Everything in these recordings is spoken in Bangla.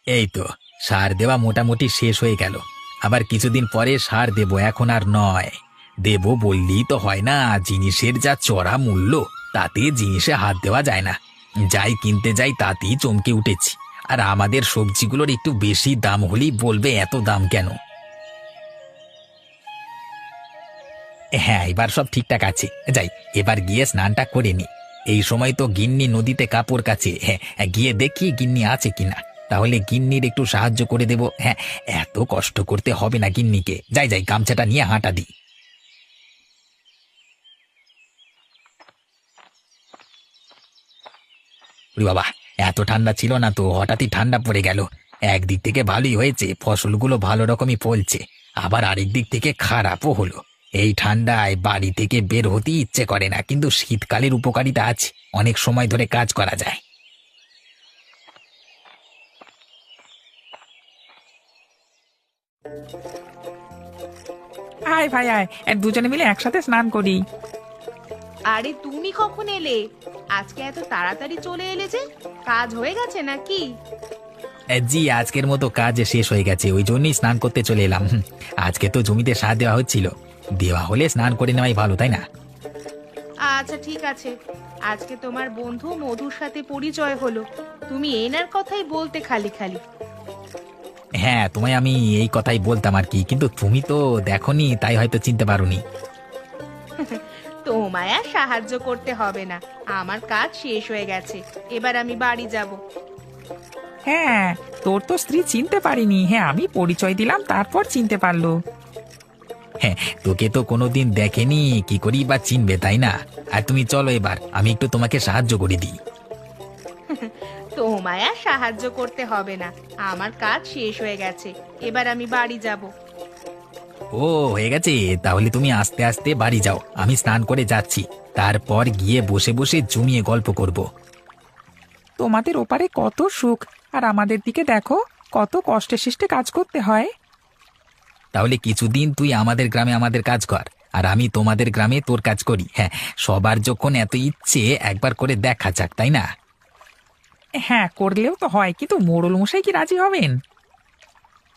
এই তো, সার দেওয়া মোটামুটি শেষ হয়ে গেল। আবার কিছুদিন পরে সার দেব, এখন আর নয়। দেব বললেই তো হয় না, জিনিসের যা চড়া মূল্য, তাতে জিনিসে হাত দেওয়া যায় না। যাই কিনতে যাই তাতেই চমকে উঠেছি। আর আমাদের সবজিগুলোর একটু বেশি দাম হলেই বলবে এত দাম কেন। হ্যাঁ, এবার সব ঠিকঠাক আছে। যাই, এবার গিয়ে স্নানটা করে নি। এই সময় তো গিন্নি নদীতে কাপড় কাচে। হ্যাঁ, গিয়ে দেখি গিন্নি আছে কিনা। তাহলে গিন্নির একটু সাহায্য করে দেব। হ্যাঁ, এত কষ্ট করতে হবে না গিন্নিকে। যাই যাই, গামছাটা নিয়ে হাঁটা দিই। ওরে বাবা, এত ঠান্ডা ছিল না তো, হঠাৎই ঠান্ডা পড়ে গেল। একদিক থেকে ভালোই হয়েছে, ফসলগুলো ভালো রকমই ফলছে। আবার আরেক দিক থেকে খারাপও হলো। এই ঠান্ডায় বাড়ি থেকে বের হতেই ইচ্ছে করে না, কিন্তু শীতকালের উপকারিতা আছে, অনেক সময় ধরে কাজ করা যায়। আয় ভাই আয়, দুজনে মিলে একসাথে স্নান করি। আরে তুমি কখন এলে? আজকে এত তাড়াতাড়ি চলে এলে যে? কাজ হয়ে গেছে নাকি? জি, আজকের মতো কাজ শেষ হয়ে গেছে, ওই জন্যই স্নান করতে চলে এলাম। আজকে তো জমিতে সার দেওয়া হচ্ছিল। দেওয়া হলে স্নান করে নেওয়াই ভালো, তাই না? আচ্ছা ঠিক আছে। আজকে তোমার বন্ধু মধুর সাথে পরিচয় হলো। তুমি এনার কথাই বলতে খালি খালি। হ্যাঁ, তোমায় আমি এই কথাই বলতাম আর কি, কিন্তু তুমি তো দেখোনি, তাই হয়তো চিনতে পারোনি। তোমায় আর সাহায্য করতে হবে না, আমার কাজ শেষ হয়ে গেছে। এবার আমি বাড়ি যাব। হ্যাঁ, তোর তো স্ত্রী চিনতে পারিনি। হ্যাঁ, আমি পরিচয় দিলাম, তারপর চিনতে পারলো। হ্যাঁ, তোকে তো কোনোদিন দেখেনি, কি করি বা চিনবে, তাই না? আর তুমি চলো, এবার আমি একটু তোমাকে সাহায্য করে দিই। তোমায় আর সাহায্য করতে হবে না, আমার কাজ শেষ হয়ে গেছে। এবার আমি বাড়ি যাব। ও, হয়ে গেছে? তাহলে তুমি আস্তে আস্তে বাড়ি যাও, আমি স্নান করে যাচ্ছি। তারপর গিয়ে বসে বসে জমিয়ে গল্প করব। তোমাদের ওপারে কত সুখ, আর আমাদের দিকে দেখো, কত কষ্টে শিষ্টে কাজ করতে হয়। তাহলে কিছুদিন তুই আমাদের গ্রামে আমাদের কাজ কর, আর আমি তোমাদের গ্রামে তোর কাজ করি। হ্যাঁ, সবার যখন এত ইচ্ছে, একবার করে দেখা যাক, তাই না? হ্যাঁ, করলেও তো হয়, কিন্তু মোড়ল মশাই কি রাজি হবেন?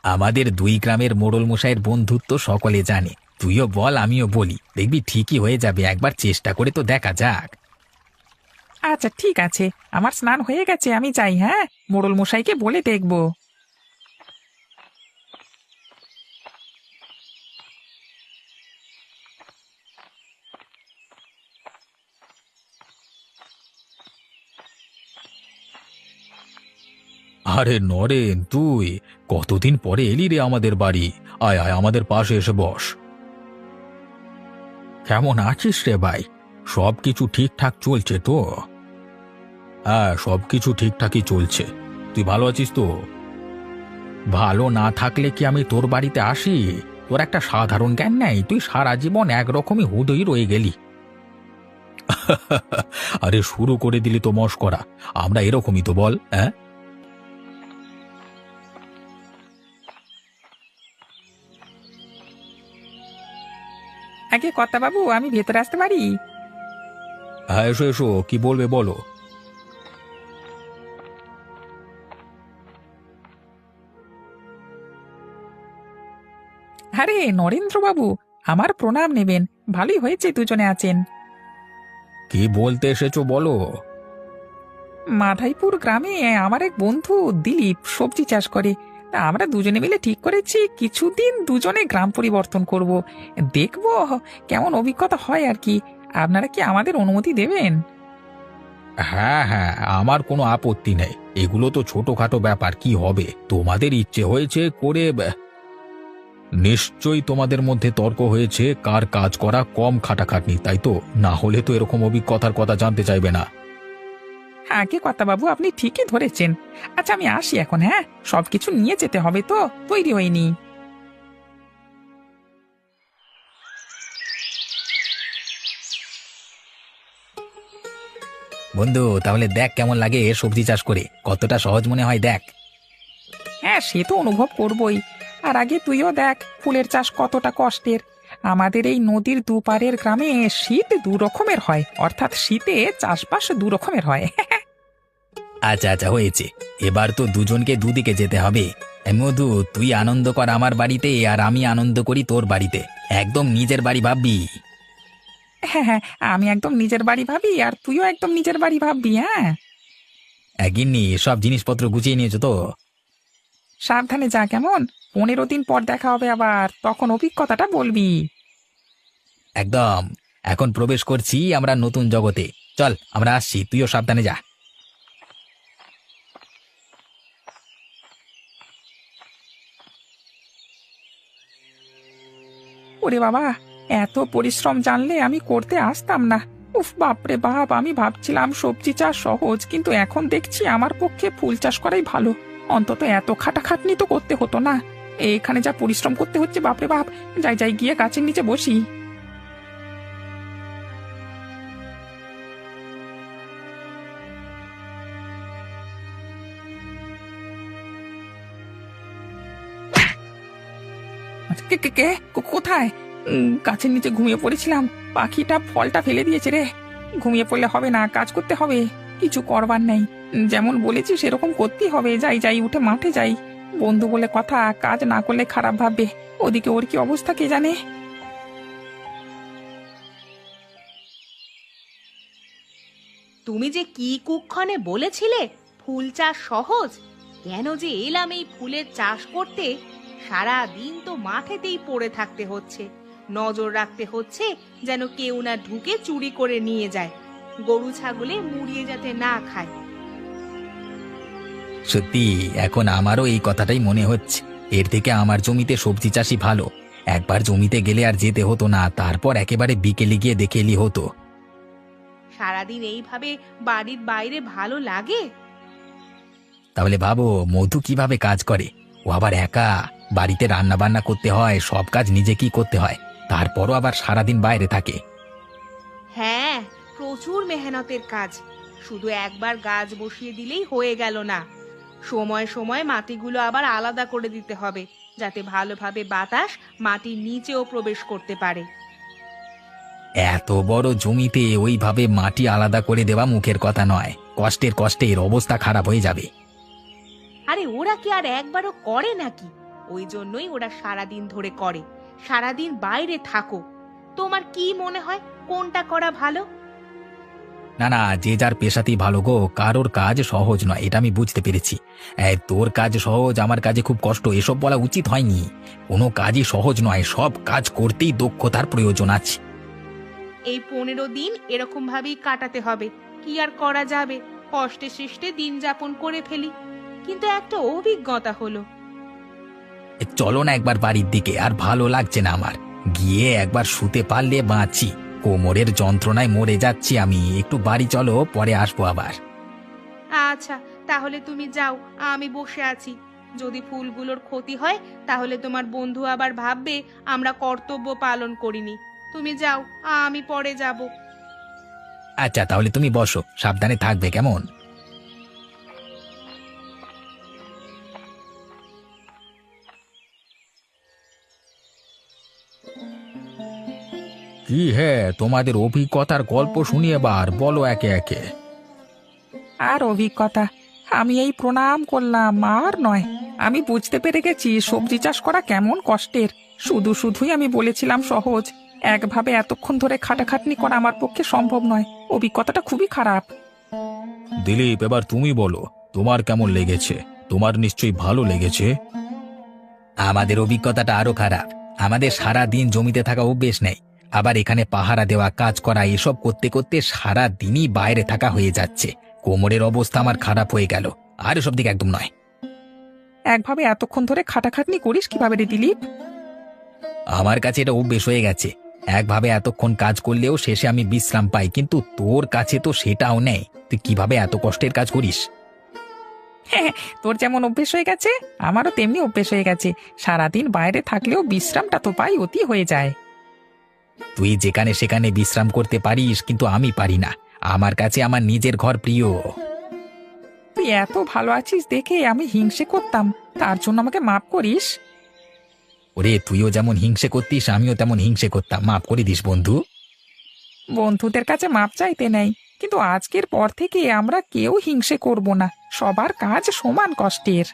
আমাদের দুই গ্রামের মোড়ল মশাইয়ের বন্ধুত্ব সকলে জানে। তুইও বল, আমিও বলি, দেখবি ঠিকই হয়ে যাবে। একবার চেষ্টা করে তো দেখা যাক। আচ্ছা ঠিক আছে, আমার স্নান হয়ে গেছে, আমি যাই। হ্যাঁ, মোড়ল মশাইকে বলে দেখবো। আরে নরেন, তুই কতদিন পরে এলি রে আমাদের বাড়ি। আয় আয়, আমাদের পাশে এসে বস। কেমন আছিস রে ভাই? সব কিছু ঠিকঠাক চলছে তো? হ্যাঁ, সব কিছু ঠিকঠাকই চলছে। তুই ভালো আছিস তো? ভালো না থাকলে কি আমি তোর বাড়িতে আসি? তোর একটা সাধারণ জ্ঞান নেই, তুই সারা জীবন একরকমই হুদই রয়ে গেলি। আরে শুরু করে দিলি তো মশকরা। আমরা এরকমই তো, বল? হ্যাঁ, আগে কর্তা বাবু, আমি ভেতরে আসতে পারি? হ্যাঁ, এসো এসো, কি বলবে বলো। আরে নরেন্দ্র বাবু, আমার প্রণাম নেবেন। ভালোই হয়েছে দুজনে আছেন। কি বলতে এসেছো বলো। মাধাইপুর গ্রামে আমার এক বন্ধু দিলীপ সবজি চাষ করে। তা আমরা দুজনে মিলে ঠিক করেছি কিছুদিন দুজনে গ্রাম পরিবর্তন করব। দেখব কেমন অভিজ্ঞতা হয় আর কি। আপনারা কি আমাদের অনুমতি দেবেন? হ্যাঁ হ্যাঁ, আমার কোনো আপত্তি নেই। এগুলো তো ছোটখাটো ব্যাপার, কি হবে? তোমাদের ইচ্ছে হয়েছে করে নিশ্চয়ই তোমাদের মধ্যে তর্ক হয়েছে কার কাজ করা কম খাটাখাটনি, তাই তো? না হলে তো এরকম অভিজ্ঞতার কথা জানতে চাইবে না। আগে কর্তা বাবু, আপনি ঠিকই ধরেছেন। আচ্ছা আমি আসি এখন। হ্যাঁ, সবকিছু নিয়ে যেতে হবে তো, তৈরি হয়নি। বন্ধু, তাহলে দেখ কেমন লাগে সবজি চাষ করে, কতটা সহজ মনে হয় দেখ। হ্যাঁ, সে তো অনুভব করবই। আর আগে তুইও দেখ ফুলের চাষ কতটা কষ্টের। আমাদের এই নদীর দুপারের গ্রামে শীত দু রকমের হয়, অর্থাৎ শীতে চাষবাস দু রকমের হয়। আচ্ছা আচ্ছা হয়েছে। এবার তো দুজনকে দুদিকে যেতে হবে। মধু, তুই আনন্দ কর আমার বাড়িতে আর আমি আনন্দ করি তোর বাড়িতে। একদম নিজের বাড়ি ভাববি। হ্যাঁ হ্যাঁ, আমি একদম নিজের বাড়ি ভাবি আর তুইও একদম নিজের বাড়ি ভাববি। হ্যাঁ, গিন্নি, সব জিনিসপত্র গুছিয়ে নিয়েছো তো? সাবধানে যা কেমন। 15 দিন পর দেখা হবে আবার, তখন অভিজ্ঞতাটা বলবি। একদম। এখন প্রবেশ করছি আমরা নতুন জগতে। চল আমরা আসছি, তুইও সাবধানে যা। ওরে বাবা, এত পরিশ্রম জানলে আমি করতে আসতাম না। উফ বাপরে বাপ, আমি ভাবছিলাম সবজি চাষ সহজ, কিন্তু এখন দেখছি আমার পক্ষে ফুল চাষ করাই ভালো। অন্তত এত খাটাখাটনি তো করতে হতো না। এখানে যা পরিশ্রম করতে হচ্ছে বাপরে বাপ। যাই যাই গিয়ে গাছের নিচে বসি। আচ্ছা, কে কে কে কোথায়? গাছের নিচে ঘুমিয়ে পড়েছিলাম, পাখিটা ফলটা ফেলে দিয়েছে রে। ঘুমিয়ে পড়লে হবে না, কাজ করতে হবে। কিছু করবার নেই, যেমন বলেছি সেরকম করতেই হবে। যাই যাই, উঠে মাঠে যাই। বন্ধু বলে কথা, কাজ না করলে খারাপ ভাববে। ওদিকে ওর কি অবস্থা কে জানে। তুমি যে কি কুক্ষণে বলেছিলে ফুল চাষ সহজ, কেন যে এলাম এই ফুলের চাষ করতে। সারা দিন তো মাঠেতেই পড়ে থাকতে হচ্ছে, নজর রাখতে হচ্ছে যেন কেউ না ঢুকে চুরি করে নিয়ে যায়, গরু ছাগলে মুড়িয়ে যাতে না খায়। সত্যি এখন আমারও এই কথাটাই মনে হচ্ছে। এর থেকে আমার জমিতে সবজি চাষই ভালো। একবার জমিতে গেলে আর যেতে হতো না, তারপর একেবারে বিকেলে গিয়ে দেখে এলি হতো। সারাদিন এইভাবে বাড়ির বাইরে ভালো লাগে? তাহলে ভাবো মধু কিভাবে কাজ করে। ও আবার একা, বাড়িতে রান্না বান্না করতে হয়, সব কাজ নিজেকেই করতে হয়, তারপরও আবার সারাদিন বাইরে থাকে। হ্যাঁ, প্রচুর মেহনতের কাজ। শুধু একবার গাছ বসিয়ে দিলেই হয়ে গেল না, সময় সময় মাটিগুলো আবার আলাদা করে দিতে হবে, যাতে ভালোভাবে বাতাস মাটির নিচেও প্রবেশ করতে পারে। এত বড় জমিতে ওইভাবে মাটি আলাদা করে দেওয়া মুখের কথা নয়। কষ্টের অবস্থা খারাপ হয়ে যাবে। আরে ওরা কি আর একবারও করে নাকি? ওই জন্যই ওরা সারাদিন ধরে করে। সারাদিন বাইরে থাকো। তোমার কি মনে হয় কোনটা করা ভালো? না না, যে যার পেশাতেই ভালো গো, কারোর কাজ সহজ নয়, এটা আমি বুঝতে পেরেছি। তোর কাজ সহজ, আমার কাজে খুব কষ্ট, এসব বলা উচিত হয়নি। কোনো কাজই সহজ নয়, সব কাজ করতেই দক্ষতার প্রয়োজন আছে। এই 15 দিন এরকম ভাবেই কাটাতে হবে। কি আর করা যাবে, কষ্টে সৃষ্টে দিন যাপন করে ফেলি। কিন্তু একটা অভিজ্ঞতা হলো। চলো না একবার বাড়ির দিকে, আর ভালো লাগছে না আমার। গিয়ে একবার শুতে পারলে বাঁচি, কোমরের যন্ত্রণায় মরে যাচ্ছি আমি। একটু বাড়ি চলো, পরে আসবো আবার। আচ্ছা, তাহলে তুমি যাও, আমি বসে আছি। যদি ফুলগুলোর ক্ষতি হয় তাহলে তোমার বন্ধু আবার ভাববে আমরা কর্তব্য পালন করিনি। তুমি যাও, আমি পরে যাব। আচ্ছা তাহলে তুমি বসো, সাবধানে থাকবে কেমন। কি হে, তোমাদের অভিজ্ঞতার গল্প শুনি এবার, বলো একে একে। আর অভিজ্ঞতা, আমি এই প্রণাম করলাম আর নয়। আমি বুঝতে পেরে গেছি সবজি চাষ করা কেমন কষ্টের। শুধু শুধুই আমি বলেছিলাম সহজ। একভাবে এতক্ষণ ধরে খাটাখাটনি করা আমার পক্ষে সম্ভব নয়। অভিজ্ঞতাটা খুবই খারাপ। দিলীপ, এবার তুমি বলো, তোমার কেমন লেগেছে? তোমার নিশ্চয়ই ভালো লেগেছে। আমাদের অভিজ্ঞতাটা আরো খারাপ। আমাদের সারা দিন জমিতে থাকা অভ্যেস নেই, আবার এখানে পাহারা দেওয়া, কাজ করা, এসব করতে করতে সারা দিনই বাইরে থাকা হয়ে যাচ্ছে। কোমরের অবস্থা আমার খারাপ হয়ে গেল, আর এসব দিকে একদম নয়। একভাবে এতক্ষণ ধরে খাটাখাটনি করিস কিভাবে রে দিলীপ? আমার কাছে এটা অভ্যেস হয়ে গেছে। একভাবে এতক্ষণ কাজ করলেও শেষে আমি বিশ্রাম পাই, কিন্তু তোর কাছে তো সেটাও নেই। তুই কিভাবে এত কষ্টের কাজ করিস? হ্যাঁ, তোর যেমন অভ্যেস হয়ে গেছে আমারও তেমনি অভ্যেস হয়ে গেছে। সারাদিন বাইরে থাকলেও বিশ্রামটা তো পাই, অতি হয়ে যায়। তুই যেখানে সেখানে বিশ্রাম করতে পারিস, কিন্তু আমি পারি না। আমার কাছে আমার নিজের ঘর প্রিয়। তুই এত ভালো আছিস দেখে আমি হিংসে করতাম, তার জন্য আমাকে মাফ করিস। ওরে, তুইও যেমন হিংসে করতিস আমিও তেমন হিংসে করতাম, মাফ করে দিস বন্ধু। বন্ধুদের কাছে মাপ চাইতে নেই, কিন্তু আজকের পর থেকে আমরা কেউ হিংসে করব না, সবার কাজ সমান কষ্টের।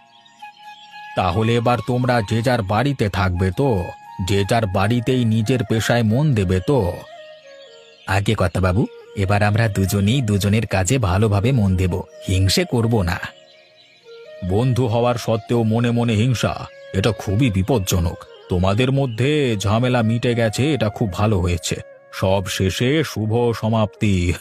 তাহলে এবার তোমরা যে যার বাড়িতে থাকবে তো, যে যার বাড়িতেই নিজের পেশায় মন দেবে তো। আগে কথা বাবু, এবার আমরা দুজনেই দুজনের কাজে ভালোভাবে মন দেব, হিংসে করব না। বন্ধু হওয়ার সত্ত্বেও মনে মনে হিংসা, এটা খুবই বিপজ্জনক। তোমাদের মধ্যে ঝামেলা মিটে গেছে, এটা খুব ভালো হয়েছে। সব শেষে শুভ সমাপ্তি।